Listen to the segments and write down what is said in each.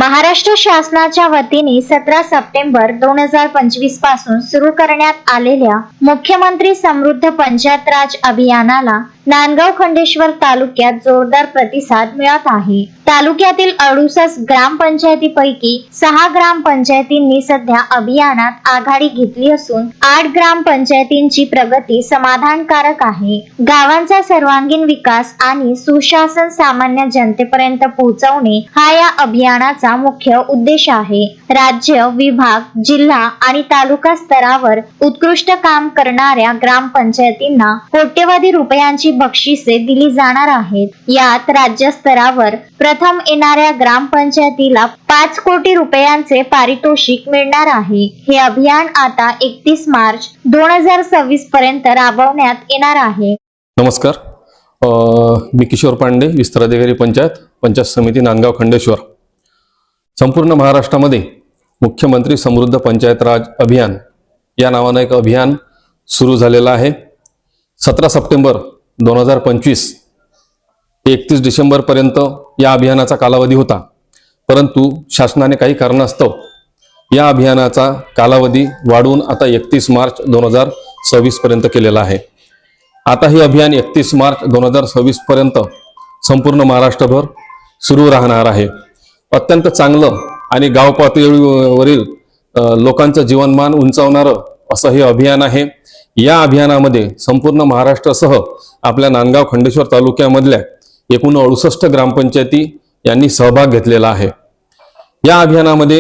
महाराष्ट्र शासनाच्या वतीने 17 सप्टेंबर 2025 पासून सुरू करण्यात आलेल्या मुख्यमंत्री समृद्ध पंचायत राज अभियानाला नांदगाव खंडेश्वर तालुक्यात जोरदार प्रतिसाद मिळत आहे। तालुक्यातील 68 ग्रामपंचायतीपैकी 6 ग्रामपंचायतींनी सध्या अभियानात आघाडी घेतली असून 8 ग्रामपंचायतींची प्रगती समाधानकारक आहे। गावांचा सर्वांगीण विकास आणि सुशासन सामान्य जनतेपर्यंत पोहोचवणे हा या अभियानाचा मुख्य उद्देश आहे। राज्य, विभाग, जिल्हा आणि तालुका स्तरावर उत्कृष्ट काम करणाऱ्या ग्रामपंचायतींना कोट्यवधी रुपयांची बक्षिसे दिली जाणार आहेत। यात राज्य स्तरावर प्रथम येणाऱ्या ग्रामपंचायतीला 5 कोटी रुपयांचे पारितोषिक मिळणार आहे। हे अभियान आता 31 मार्च 2026 पर्यंत राबवण्यात येणार आहे। नमस्कार, मी किशोर पांडे, विस्तार अधिकारी पंचायत समिती नांदगाव खंडेश्वर। संपूर्ण महाराष्ट्रामध्ये मुख्यमंत्री समृद्ध पंचायत राज अभियान या नावाने एक अभियान सुरू झालेलं आहे। 17 सप्टेंबर 2025 ते 31 डिसेंबर पर्यंत या अभियानाचा कालावधी होता, परंतु शासनाने काही कारणास्तव या अभियानाचा कालावधी वाढवून आता 31 मार्च 2026 पर्यंत केलेला आहे। आता हे अभियान 31 मार्च 2026 पर्यंत संपूर्ण महाराष्ट्रभर सुरू राहणार आहे। अत्यंत चांगलं आणि गाव पातळीवरील लोकांचं जीवनमान उंचावणारं असं हे अभियान आहे। या अभियानामध्ये संपूर्ण महाराष्ट्रासह आपल्या नांदगाव खंडेश्वर तालुक्यामधल्या एकूण 68 ग्रामपंचायती यांनी सहभाग घेतलेला आहे। या अभियानामध्ये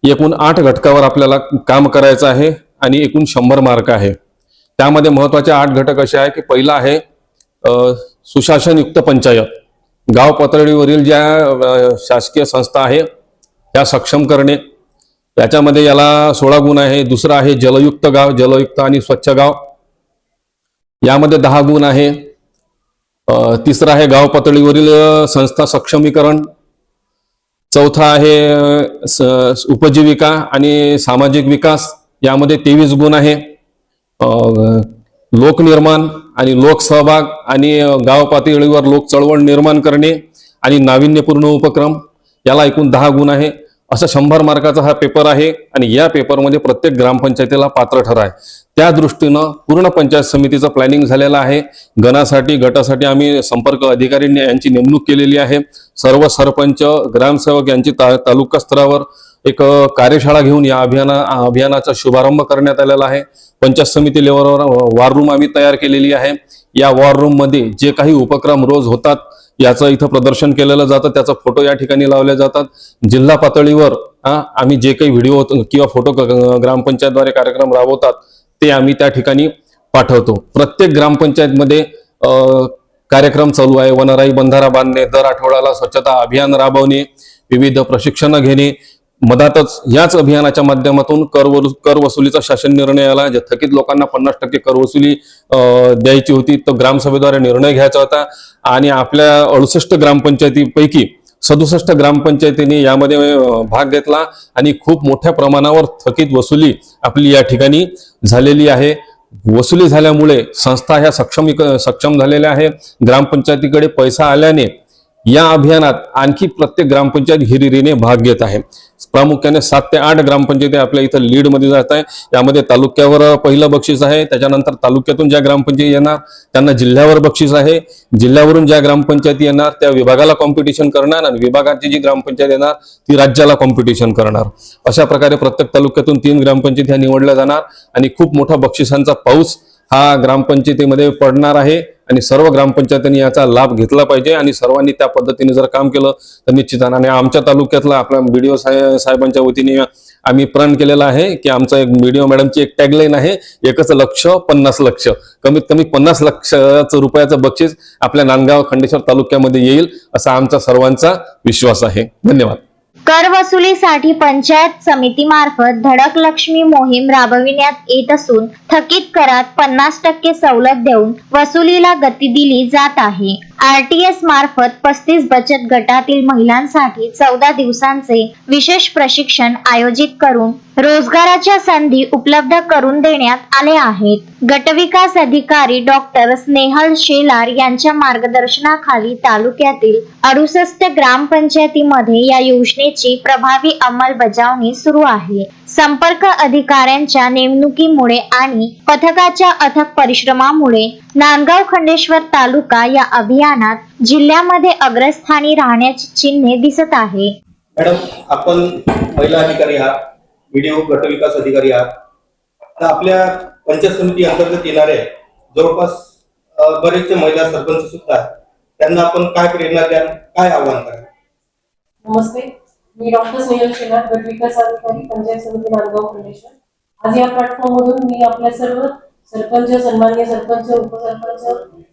एकूण 8 घटकावर आपल्याला काम करायचं आहे आणि एकूण 100 मार्क आहे। त्यामध्ये महत्त्वाचे 8 घटक असे आहे की पहिला आहे सुशासनयुक्त पंचायत। गाव पातळीवरील ज्या शासकीय संस्था आहे त्या सक्षम करणे, त्याच्यामध्ये याला 16 गुण आहे। दुसरा आहे जलयुक्त गाव, जलयुक्त आणि स्वच्छ गाव, यामध्ये 10 गुण आहे। तिसरा आहे गाव पातळीवरील संस्था सक्षमीकरण। चौथा आहे उपजीविका आणि सामाजिक विकास, यामध्ये 23 गुण आहे। लोकनिर्माण आणि लोकसहभाग आणि गाव पातळीवर लोक चळवळ निर्माण करणे आणि नाविन्यपूर्ण उपक्रम, याला एकूण 10 गुण आहे। असं 100 मार्काचा हा पेपर आहे आणि या पेपरमध्ये प्रत्येक ग्रामपंचायतीला पात्र ठराय त्या दृष्टीनं पूर्ण पंचायत समितीचं प्लॅनिंग झालेलं आहे। गटासाठी आम्ही संपर्क अधिकारी यांची नेमणूक केलेली आहे। सर्व सरपंच, ग्रामसेवक यांची तालुका स्तरावर एक कार्यशाळा घेऊन या अभियानाचा शुभारंभ करण्यात आलेला आहे। पंचायत समिती लेवलवर वॉर रूम आम्ही तयार केलेली आहे। या वॉर रूम मध्ये जे काही उपक्रम रोज होतात याचं इथं प्रदर्शन केलेलं जातं, त्याचा फोटो या ठिकाणी लावले जातात। जिल्हा पातळीवर आम्ही जे काही व्हिडिओ किंवा फोटो ग्रामपंचायतद्वारे कार्यक्रम राबवतात ते आम्ही त्या ठिकाणी पाठवतो। प्रत्येक ग्रामपंचायतमध्ये कार्यक्रम चालू आहे। वनराई बंधारा बांधणे, दर आठवड्याला स्वच्छता अभियान राबवणे, विविध प्रशिक्षण घेणे। मधातच याच अभियानाच्या माध्यमातून कर वसुलीचा शासन निर्णय आला। ज्या थकीत लोकांना 50% कर वसुली द्यायची होती तो ग्रामसभेद्वारे निर्णय घ्यायचा होता आणि आपल्या 68 ग्रामपंचायतीपैकी 67 ग्रामपंचायतींनी यामध्ये भाग घेतला आणि खूप मोठ्या प्रमाणावर थकीत वसुली आपली या ठिकाणी झालेली आहे। वसुली झाल्यामुळे संस्था ह्या सक्षम झालेल्या आहे। ग्रामपंचायतीकडे पैसा आल्याने या अभियानात आणखी प्रत्येक ग्रामपंचायत हिरिरीने भाग घेत आहे। प्रामुख्याने 7 ते 8 ग्रामपंचायती आपल्या इथं लीड मध्ये जात आहे। यामध्ये तालुक्यावर पहिलं बक्षीस आहे, त्याच्यानंतर तालुक्यातून ज्या ग्रामपंचायती येणार त्यांना जिल्ह्यावर बक्षीस आहे, जिल्ह्यावरून ज्या ग्रामपंचायती येणार त्या विभागाला कॉम्पिटिशन करणार आणि विभागाची जी ग्रामपंचायत येणार ती राज्याला कॉम्पिटिशन करणार। अशा प्रकारे प्रत्येक तालुक्यातून 3 ग्रामपंचायती ह्या निवडल्या जाणार आणि खूप मोठा बक्षिसांचा पाऊस हा ग्रामपंचायतीमध्ये पडणार आहे आणि सर्व ग्रामपंचायतींनी याचा लाभ घेतला पाहिजे आणि सर्वांनी त्या पद्धतीने जर काम केलं तर निश्चितपणे आमच्या तालुक्यातला आपल्या बीडीओ साहेबांच्या वतीने आम्ही प्रण केलेला आहे की आमचा एक बीडीओ मॅडमची एक टॅगलाईन आहे, एकच लक्ष 50 लक्ष। कमीत कमी 50 लक्ष रुपयाचं बक्षीस आपल्या नांदगाव खंडेश्वर तालुक्यामध्ये येईल असा आमचा सर्वांचा विश्वास आहे। धन्यवाद। कर वसुलीसाठी पंचायत समितीमार्फत धडक लक्ष्मी मोहीम राबविण्यात येत असून थकीत करात 50% सवलत देऊन वसुलीला गती दिली जात आहे। RTS मार्फत 35 बचत गटातील महिलांसाठी 14 दिवसांचे विशेष प्रशिक्षण आयोजित करून रोजगाराच्या संधी उपलब्ध करून देण्यात आले आहेत। गटविकास अधिकारी डॉक्टर स्नेहल शेलार यांच्या मार्गदर्शनाखाली तालुक्यातील 68 ग्रामपंचायतीमध्ये या योजनेची प्रभावी अंमलबजावणी सुरू आहे। संपर्क अधिकाऱ्यांच्या नेमणुकीमुळे आणि पथकाच्या अथक परिश्रमामुळे नांदगाव खंडेश्वर तालुका या अभियानात जिल्ह्यामध्ये अग्रस्थानी राहण्याची चिन्हे दिसत आहे। मॅडम, आपण महिला अधिकारी आहात, व्हिडिओ गटविकास अधिकारी आहात। तर आपल्या पंचायत समिती अंतर्गत येणारे जवळपास बरेचसे महिला सरपंच सुद्धा आहेत, त्यांना आपण काय प्रेरणा द्याल, काय आव्हान कराल? नमस्ते, मी डॉक्टर स्नेहल शेलार, गटविकास अधिकारी, पंचायत समिती नांदगाव खंडेश्वर। आज या प्लॅटफॉर्म मधून मी आपल्या सर्व सरपंच, सन्माननीय सरपंच, उपसरपंच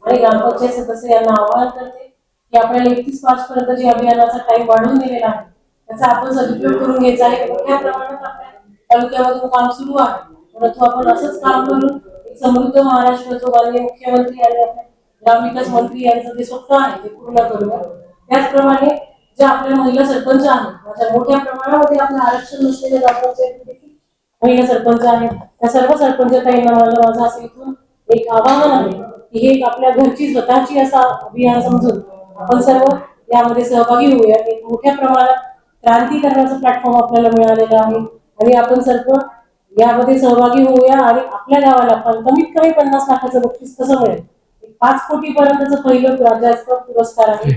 आणि ग्रामपंचायत सदस्य यांना आवाहन करते की आपल्याला 31/5 पर्यंत जे अभियानाचा टाइम वाढवून दिलेला आहे त्याचा आपण सदुपयोग करून घ्यायचा आहे। मोठ्या प्रमाणात आपल्या तालुक्यामधून काम सुरू आहे, परंतु आपण असंच काम करून एक समृद्ध महाराष्ट्र जो माननीय मुख्यमंत्री आणि आपल्या ग्रामविकास मंत्री यांचं जे स्वप्न आहे ते पूर्ण करूया। त्याचप्रमाणे जे आपल्या महिला सरपंच आहेत, माझ्या मोठ्या प्रमाणामध्ये आपलं आरक्षण नसलेल्या ग्रामपंचायतीत देखील महिला सरपंच आहेत, त्या सर्व सरपंच ताईंना माझं असं इथून एक आवाहन आहे की हे एक आपल्या घरची स्वतःची असा अभियान समजून आपण सर्व यामध्ये सहभागी होऊया। एक मोठ्या प्रमाणात क्रांती करण्याचा प्लॅटफॉर्म आपल्याला मिळालेला आहे आणि आपण सर्व यामध्ये सहभागी होऊया आणि आपल्या गावाला पण कमीत कमी 50 लाखाचं बक्षीस कसं मिळेल, 5 कोटी पर्यंतचं पहिलं राज्याचा पुरस्कार आहे।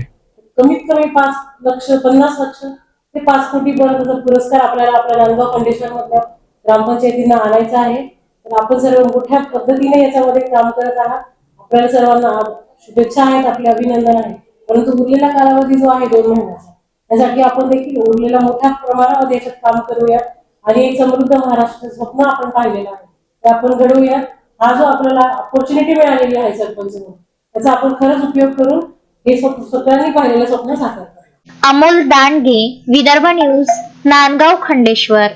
कमीत कमी 50 लक्ष ते 5 कोटी पर्यंतचा पुरस्कार आपल्याला आपल्या नांदगाव खंडेश्वर मधल्या ग्रामपंचायतींना आणायचा आहे। तर आपण सर्व मोठ्या पद्धतीने याच्यामध्ये काम करत आहात, आपल्याला सर्वांना शुभेच्छा आहेत, आपले अभिनंदन आहे। परंतु उरलेला कालावधी जो आहे 2 महिन्याचा, त्यासाठी आपण देखील उरलेला मोठ्या प्रमाणामध्ये याच्यात काम करूया आणि एक समृद्ध महाराष्ट्र स्वप्न आपण पाहिलेलं आहे ते आपण घडवूया। हा जो आपल्याला अपॉर्च्युनिटी मिळालेली आहे सरपंच म्हणून, त्याचा आपण खरंच उपयोग करून हे स्वतःनी पाहिलेलं स्वप्न साकार करूया। अमोल दांडगे, विदर्भ न्यूज, नांदगाव खंडेश्वर।